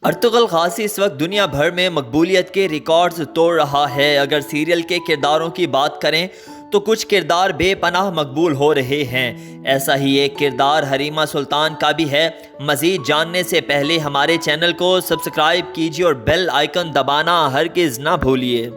Ertugrul Ghazi اس وقت دنیا بھر میں مقبولیت کے ریکارڈز توڑ رہا ہے۔ اگر سیریل کے کرداروں کی بات کریں تو کچھ کردار بے پناہ مقبول ہو رہے ہیں۔ ایسا ہی ایک کردار حلیمہ سلطان کا بھی ہے۔ مزید جاننے سے پہلے ہمارے چینل کو سبسکرائب کیجیے اور بیل آئیکن دبانا ہرگز نہ بھولیے۔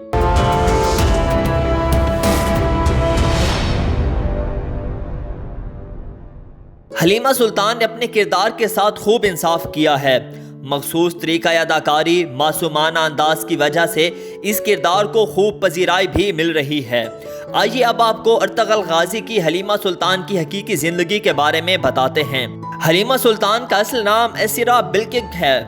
حلیمہ سلطان نے اپنے کردار کے ساتھ خوب انصاف کیا ہے۔ مخصوص طریقہ اداکاری، معصومانہ انداز کی وجہ سے اس کردار کو خوب پذیرائی بھی مل رہی ہے۔ آئیے اب آپ کو ارطغرل غازی کی حلیمہ سلطان کی حقیقی زندگی کے بارے میں بتاتے ہیں۔ حلیمہ سلطان کا اصل نام ایسرا بلکک ہے۔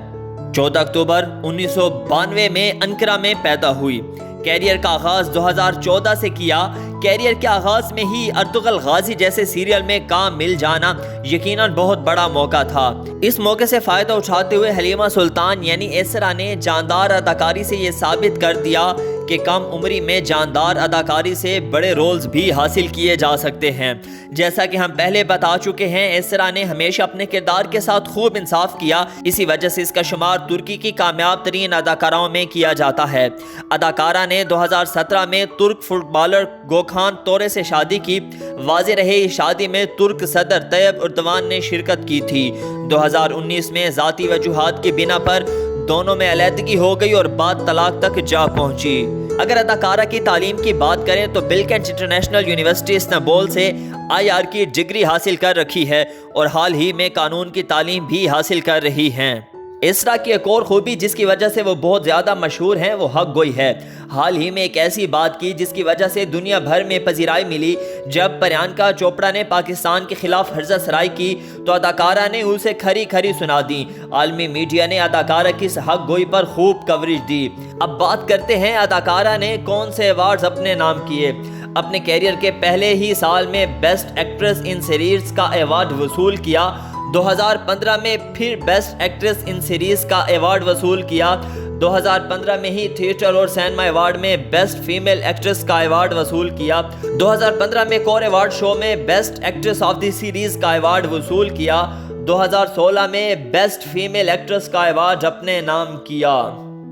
14 اکتوبر 1992 میں انقرہ میں پیدا ہوئی۔ کیریئر کا آغاز 2014 سے کیا۔ کیریئر کے آغاز میں ہی ارطغرل غازی جیسے سیریل میں کام مل جانا یقیناً بہت بڑا موقع تھا۔ اس موقع سے فائدہ اٹھاتے ہوئے حلیمہ سلطان یعنی ایسرا نے جاندار اداکاری سے یہ ثابت کر دیا کہ کم عمری میں جاندار اداکاری سے بڑے رولز بھی حاصل کیے جا سکتے ہیں۔ جیسا کہ ہم پہلے بتا چکے ہیں، ایسرا نے ہمیشہ اپنے کردار کے ساتھ خوب انصاف کیا۔ اسی وجہ سے اس کا شمار ترکی کی کامیاب ترین اداکاراؤں میں کیا جاتا ہے۔ اداکارہ نے 2017 میں ترک فٹ بالر گوکھان تورے سے شادی کی۔ واضح رہے اس شادی میں ترک صدر طیب اردوان نے شرکت کی تھی۔ 2019 میں ذاتی وجوہات کی بنا پر دونوں میں علیحدگی ہو گئی اور بات طلاق تک جا پہنچی۔ اگر اداکارہ کی تعلیم کی بات کریں تو بلکنٹ انٹرنیشنل یونیورسٹی استنبول سے IR کی ڈگری حاصل کر رکھی ہے اور حال ہی میں قانون کی تعلیم بھی حاصل کر رہی ہیں۔ ایسرا کی ایک اور خوبی جس کی وجہ سے وہ بہت زیادہ مشہور ہیں وہ حق گوئی ہے۔ حال ہی میں ایک ایسی بات کی جس کی وجہ سے دنیا بھر میں پذیرائی ملی۔ جب پریانکا چوپڑا نے پاکستان کے خلاف حرزہ سرائی کی تو اداکارہ نے اسے کھری کھری سنا دی۔ عالمی میڈیا نے اداکارہ کی اس حق گوئی پر خوب کوریج دی۔ اب بات کرتے ہیں اداکارہ نے کون سے ایوارڈز اپنے نام کیے۔ اپنے کیریئر کے پہلے ہی سال میں بیسٹ ایکٹریس ان سیریز کا ایوارڈ وصول کیا۔ 2015 میں پھر بیسٹ ایکٹریس ان سیریز کا ایوارڈ وصول کیا۔ 2015 میں ہی تھیٹر اور سینما ایوارڈ میں بیسٹ فیمیل ایکٹریس کا ایوارڈ وصول کیا۔ 2015 میں کور ایوارڈ شو میں best actress of the series کا ایوارڈ وصول کیا۔ 2016 میں بیسٹ فیمیل ایکٹریس کا ایوارڈ اپنے نام کیا۔